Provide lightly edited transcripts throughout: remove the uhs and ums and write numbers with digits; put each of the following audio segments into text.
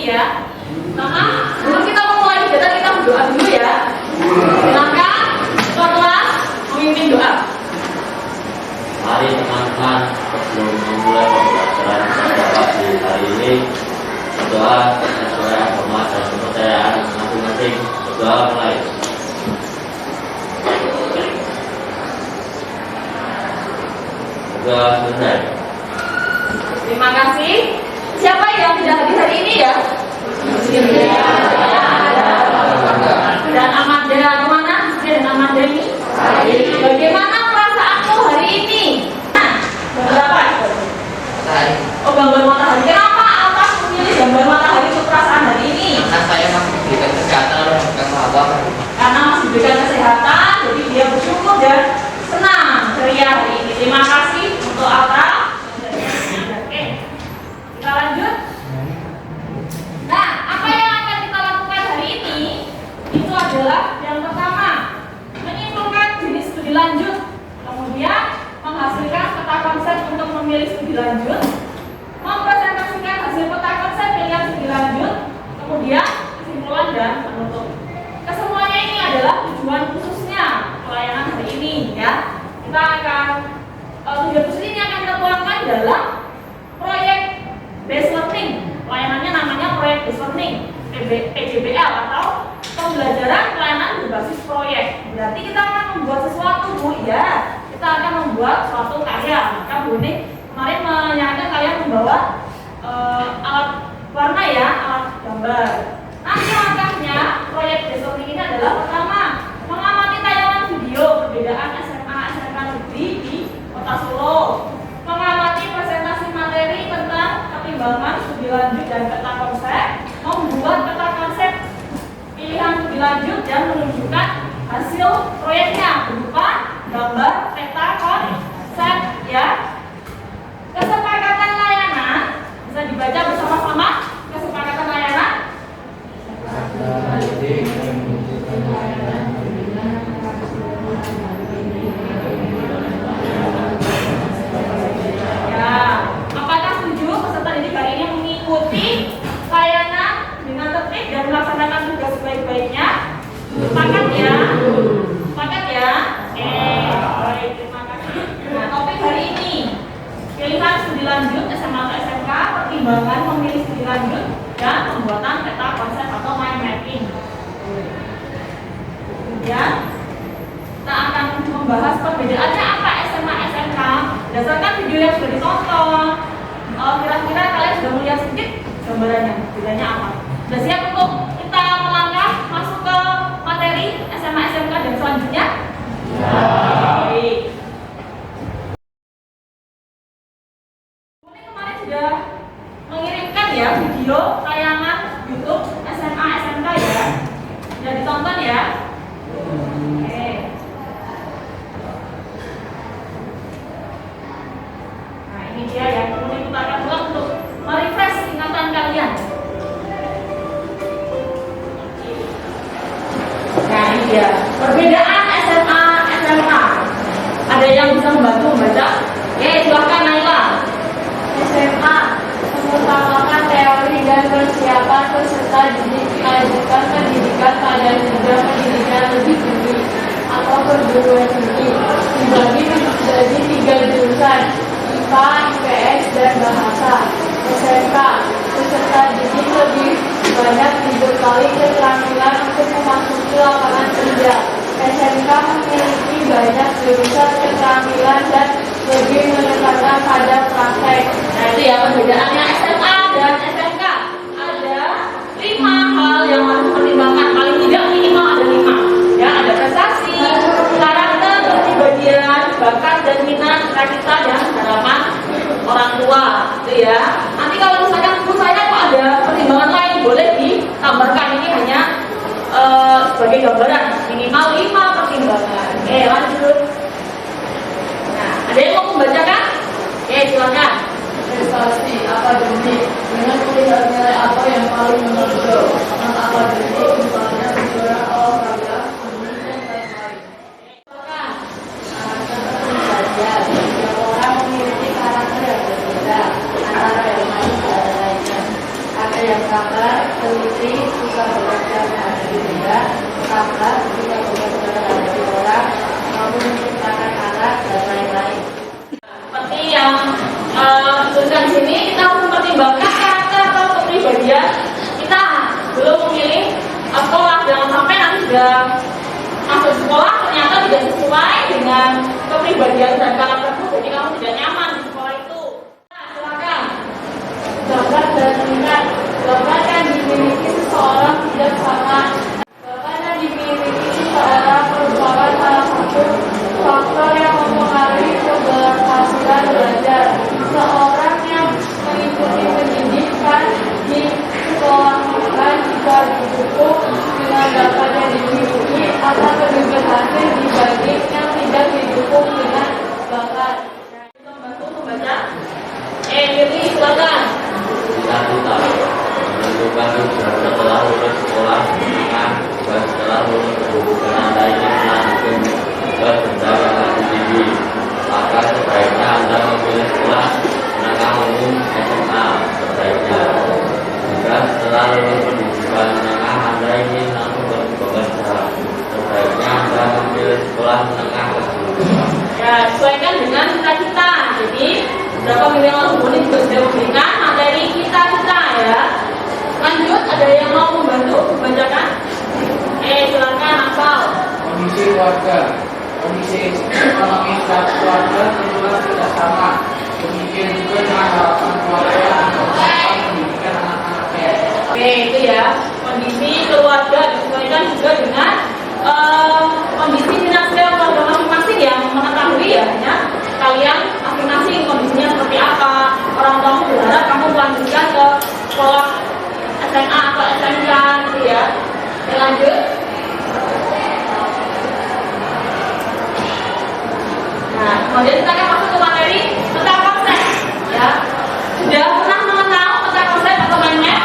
ini ya. Nah, sebelum kita memulai kegiatan kita berdoa dulu ya. Silakan ketua kelas memimpin doa. Mari teman-teman, sebelum memulai pembelajaran pada pagi hari ini, berdoa sesuai agama dan kepercayaan masing-masing. Berdoa mulai. Berdoa selesai. Terima kasih. Siapa yang tidak hadir hari ini ya? Dan Amanda kemana? Dan Amanda ini? Bagaimana perasaanmu hari ini? Nah, berapa? Oh, gambar matahari. Kenapa Altas memilih gambar matahari untuk perasaan hari ini? Karena saya masih diberikan kesehatan dan Allah. Karena masih diberikan kesehatan, jadi dia bersyukur dan senang ceria hari ini. Terima kasih untuk Alta. Oke, kita lanjut. Nah, apa yang akan kita lakukan hari ini? Itu adalah yang pertama, menyimpulkan jenis studi lanjut, kemudian menghasilkan peta konsep untuk memilih studi lanjut, mempresentasikan hasil peta konsep pilihan studi lanjut, kemudian kesimpulan dan penutup. Kesemuanya ini adalah tujuan khususnya pelayanan hari ini ya. Kita akan tujuan khusus ini akan kita tuangkan dalam proyek based learning. Pelayanannya namanya proyek based learning (PBL) atau pembelajaran pelayanan berbasis proyek. Berarti kita akan membuat sesuatu, Bu, ya. Kita akan membuat suatu karya. Maka Bu ini kemarin menyarankan kalian membawa alat warna ya, alat gambar. Nanti langkahnya proyek based learning ini adalah pertama, mengamati tayangan video perbedaan SMA SMK negeri di Kota Solo, mengamati presentasi materi tentang pertimbangan studi lanjut dan peta konsep, membuat peta konsep pilihan studi lanjut dan menunjukkan hasil proyeknya berupa gambar peta konsep ya. Kesepakatan layanan bisa dibaca bersama-sama. Kesepakatan layanan ya. Apakah setuju peserta didik hari ini mengikuti layanan dengan tertib dan melaksanakan tugas sebaik-baiknya? Sepakat ya? Sepakat ya? Baik, terima kasih. Nah, topik hari ini pilihan studi lanjut SMA atau SMK, pertimbangan memilih studi lanjut, dan pembuatan peta konsep atau mind mapping. Kemudian kita akan membahas perbedaannya apa SMA SMK berdasarkan video yang sudah ditonton. Kira-kira kalian sudah melihat sedikit gambarannya, bedanya apa? Sudah siap untuk kita melangkah masuk ke materi SMA SMK dan selanjutnya? Ya. Baik. Kemarin sudah mengirimkan ya video tayangan YouTube SMA SMK ya. Sudah ditonton ya? Oke. Nah, ini dia ya. Kemudian kita akan ulang untuk merefresh ingatan kalian. Nah, ini dia. Perbedaan SMA SMK. Ada yang bisa membantu membaca? Oke, silahkan Naila. SMA mengutamakan teori dan persiapan peserta didik melanjutkan pendidikan pada jenjang pendidikan lebih tinggi atau perguruan tinggi dibagi menjadi 3 jurusan, IPA, IPS, dan Bahasa. SMK peserta didik lebih banyak dibekali keterampilan untuk memasuki lapangan kerja. SMK memiliki banyak jurusan keterampilan dan lebih menekankan pada praktek. Nah, itu ya perbedaannya SMA dan SMK. Ada 5 hal yang harus dipertimbangkan, paling tidak minimal ada 5. Ya, ada prestasi, karakter, kepribadian, bakat dan minat kita dan harapan orang tua, gitu ya. Nanti kalau misalkan menurut saya kok ada pertimbangan lain, boleh ditambahkan. Ini hanya sebagai gambaran, minimal 5 pertimbangan. Oke, lanjut. Nah, ada yang mau membacakan? Oke, silakan. Prestasi akademik dengan melihat nilai apa yang paling menonjol. Non akademik misalnya juara olahraga, seni dan lain-lain. Karakter tentu saja, setiap orang memiliki karakter yang berbeda antara yang lain dan lainnya. Ada yang sabar, mati, bisa belajar dari benda, tabrak, bisa belajar dari orang, maupun menciptakan alat dan lain-lain. Seperti yang tulisan sini, kita harus mempertimbangkan karakter atau kepribadian kita belum memilih sekolah. Jangan sampai nanti sudah masuk sekolah ternyata tidak sesuai dengan kepribadian dan karaktermu, jadi kamu tidak nyaman di sekolah itu. Nah, silakan. Bakat dan minat. Bakat yang dimiliki seseorang tidak sama. Bakat yang dimiliki seseorang merupakan salah satu faktor yang mempengaruhi keberhasilan belajar. Seorang yang mengikuti pendidikan di sekolah maka jika didukung dengan bakat yang dimiliki akan lebih berhasil dibanding yang tidak didukung dengan bakat. Membantu membaca. Jadi silakan. Cita-cita menentukan tujuan setelah lulus sekolah menengah dan setelah lulus berhubungan Anda ingin melanjutkan ke jenjang yang lebih tinggi, maka sebaiknya Anda memilih sekolah menengah umum SMA sebaiknya. Jika setelah lulus pendidikan menengah Anda ingin langsung bekerja, sebaiknya Anda memilih sekolah menengah kejuruan. Ya, sesuaikan dengan cita-cita. Jadi berapa milih langsung ini juga sudah memberikan materi cita-cita ya. Lanjut, ada yang mau membantu membacakan? Silakan hafal. Kondisi keluarga, kondisi ekonomi setiap keluarga tentulah tidak sama. Demikian juga dengan harapan keluarga untuk melakukan pendidikan anak-anaknya. Oke, itu ya. Kondisi keluarga disesuaikan juga dengan kondisi finansial keluarga masing-masing yang mengetahui ya. Kalian masing-masing kondisinya seperti apa. Orang tua berharap kamu melanjutkan ke sekolah SMA atau SMK gitu ya. Lanjut. Nah, kemudian kita akan masuk ke materi peta konsep ya. Sudah pernah mengenal peta konsep atau mindmap?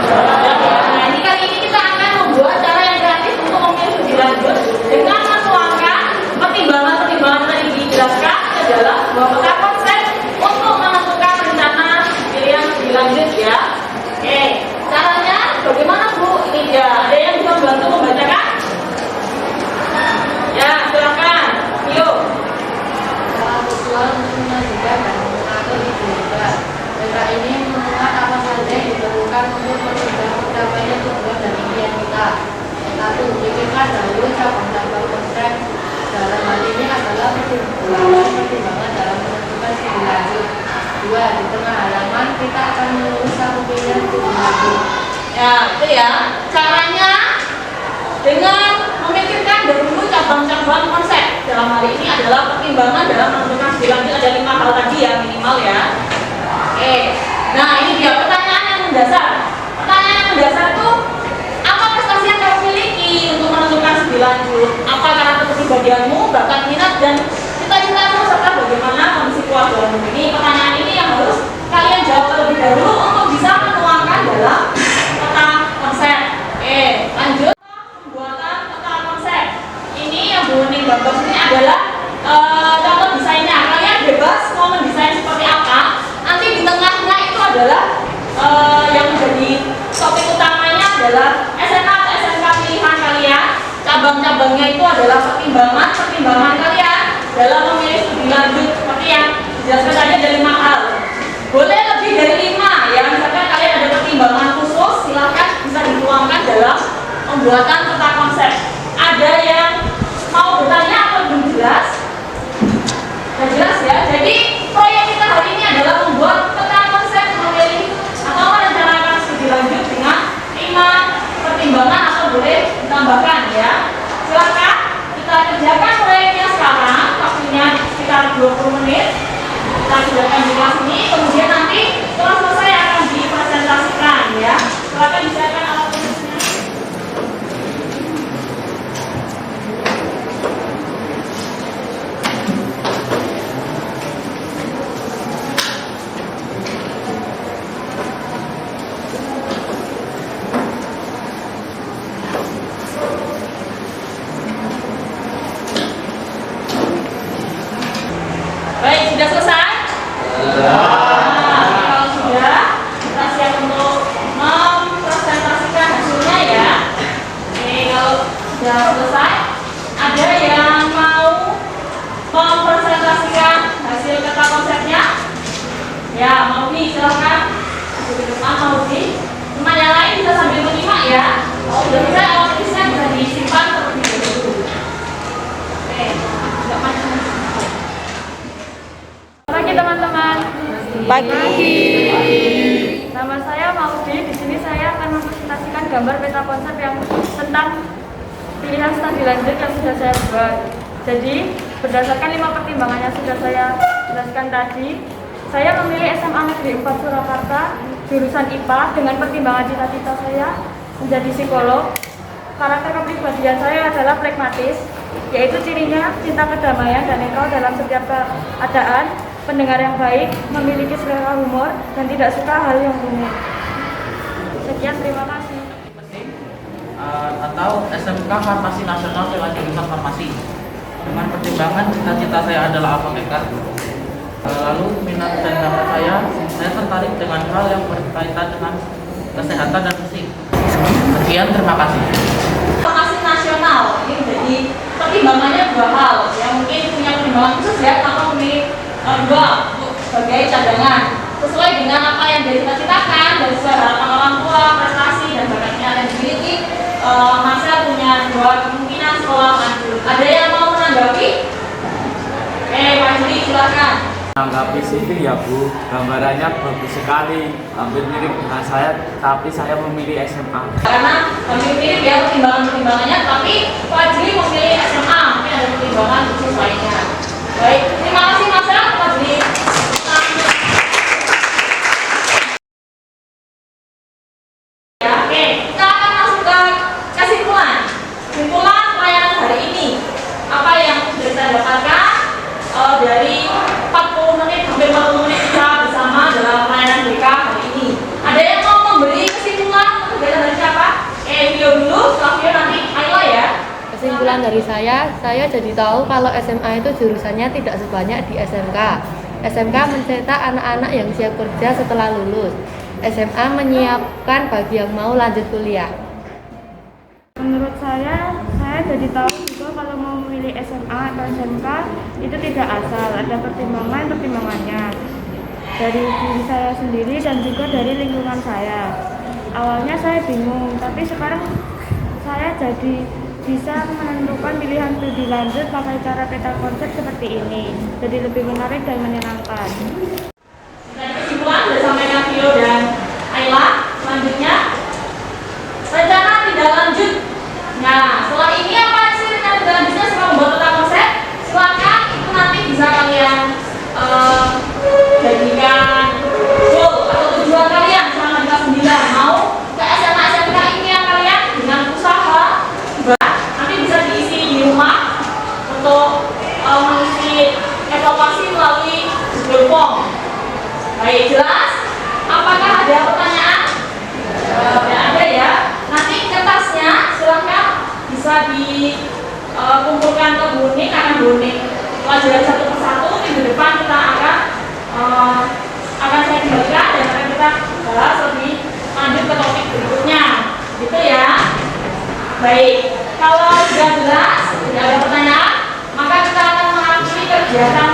Nah, ini kali ini kita akan membuat cara yang gratis untuk memilih studi lanjut dengan menuangkan pertimbangan-pertimbangan yang dijelaskan ke dalam sebuah peta konsep untuk menentukan rencana pilihan studi lanjut ya. Oke, caranya bagaimana Bu? Ini ya, ada yang bisa membantu membacakan? Ya, silakan. Yuk. Tujuan untuk mengajukan dan mengatur juga. Peta ini memuat apa saja yang diperlukan untuk menunjang tercapainya tujuan dan impian kita. 1. Pikirkan dahulu cabang-cabang konsep. Dalam hal ini adalah pertimbangan dalam menentukan studi lanjut. 2. Di tengah halaman kita akan menulis satu pilihan studi lanjut. Ya, itu ya. Caranya dengan memikirkan dahulu cabang-cabang konsep. Dalam hal ini adalah pertimbangan dalam menentukan studi lanjut, ada 5 hal tadi ya minimal ya. Oke. Nah, ini dia pertanyaan yang mendasar. Pertanyaan yang mendasar itu apa prestasi yang kamu miliki untuk menentukan studi lanjut? Apa karakter kepribadianmu, bakat minat dan cita-citamu serta bagaimana kondisi keluargamu? Ini pertanyaan ini yang harus kalian jawab terlebih dahulu untuk bisa menuangkan dalam peta konsep. Oke, lanjut. Pembuatan peta konsep. Ini yang Bu Ning gambar ini adalah contoh desainnya. Kalian bebas mau mendesain seperti apa. Nanti di tengahnya itu adalah yang menjadi topik utamanya adalah SMA atau SMK pilihan kalian. Cabang-cabangnya itu adalah pertimbangan kalian dalam memilih studi lanjut. Seperti yang dijelaskan tadi ada 5 hal. Boleh lebih dari 5 ya. Misalkan kalian ada pertimbangan khusus, silahkan bisa dituangkan dalam pembuatan peta konsep. Ada yang mau bertanya atau belum jelas? Sudah jelas ya. Jadi proyek kita hari ini adalah membuat peta konsep memilih atau merencanakan studi lanjut dengan 5 pertimbangan atau boleh ditambahkan ya. Silakan kita kerjakan proyeknya sekarang. Waktunya sekitar 20 menit. Kita kerjakan di kelas ini. Kemudian nanti setelah selesai akan dipresentasikan ya. Silakan disiapkan alat tulisnya. mau presentasikan hasil peta konsepnya? Ya, Maudi silahkan. Masuk ke depan Maudi. Teman yang lain bisa sambil menyimak ya. Oh, udah bisa, tulisnya bisa disimpan terlebih dahulu. Oke, tidak macam-macam. Pagi teman-teman. Pagi. Nama saya Maudi. Di sini saya akan mempresentasikan gambar peta konsep yang tentang pilihan studi lanjut yang sudah saya buat. Jadi, berdasarkan 5 pertimbangan yang sudah saya jelaskan tadi, saya memilih SMA Negeri 4 Surakarta, jurusan IPA dengan pertimbangan cita-cita saya menjadi psikolog. Karakter kepribadian saya adalah pragmatis, yaitu cirinya cinta kedamaian dan netral dalam setiap keadaan, pendengar yang baik, memiliki selera humor, dan tidak suka hal yang rumit. Sekian, terima kasih. Atau SMK Farmasi Nasional Sela jurusan Farmasi. Dengan pertimbangan cita-cita saya adalah apoteker. Lalu minat dan bakat saya tertarik dengan hal yang berkaitan dengan kesehatan dan fisik. Sekian, terima kasih. Farmasi nasional ini menjadi pertimbangannya 2 hal. Yang mungkin punya pertimbangan khusus ya, atau memilih 2 sebagai cadangan sesuai dengan apa yang dicita-citakan dan sesuai harapan orang tua, prestasi dan bakatnya yang dimiliki. Masa punya 2 kemungkinan sekolah lanjut. Ada yang mau menanggapi? Oke, Pak Juli silakan. Menanggapi CV ya Bu, gambarannya bagus sekali, hampir mirip dengan saya, tapi saya memilih SMA. Karena mirip ya pertimbangannya, tapi Pak Juli memilih SMA, mungkin ada pertimbangan khusus lainnya. Baik, terima kasih Mas Pak Juli. Ya, oke, kita akan masuk ke kesimpulan. Kesimpulan pelayanan hari ini. Apa yang sudah kita dapatkan dari 40 menit hampir 40 menit kita bersama dalam pelayanan BK hari ini. Ada yang mau memberi kesimpulan untuk kegiatan dari siapa? Vio dulu, setelah Vio nanti Ayla ya. Kesimpulan dari saya jadi tahu kalau SMA itu jurusannya tidak sebanyak di SMK. SMK mencetak anak-anak yang siap kerja setelah lulus. SMA menyiapkan bagi yang mau lanjut kuliah. Menurut saya jadi tahu juga kalau mau memilih SMA atau SMK itu tidak asal, ada pertimbangannya dari diri saya sendiri dan juga dari lingkungan saya. Awalnya saya bingung, tapi sekarang saya jadi bisa menentukan pilihan studi lanjut pakai cara peta konsep seperti ini, jadi lebih menarik dan menyenangkan. Dari kesimpulan sudah sampaikan Vio dan Ayla. Selanjutnya rencana tidak lanjut. Nah, setelah ini apa sih rencana tidak lanjutnya setelah membuat peta konsep? Silakan itu nanti bisa kalian jadikan goal atau tujuan kalian selama di kelas 9. Mau ke SMA SMK ini yang kalian dengan usaha nanti bisa diisi di rumah untuk mengisi evaluasi melalui Google Form. Baik, jelas? Apakah ada pertanyaan? Tidak ada ya. Nanti kertasnya silahkan bisa dikumpulkan ke boning, akan boning pelajaran satu persatu. Minggu depan kita akan saya kembalikan dan akan kita bahas lebih lanjut ke topik berikutnya. Gitu ya. Baik, kalau sudah jelas, tidak ada pertanyaan, maka kita akan mengakhiri kegiatan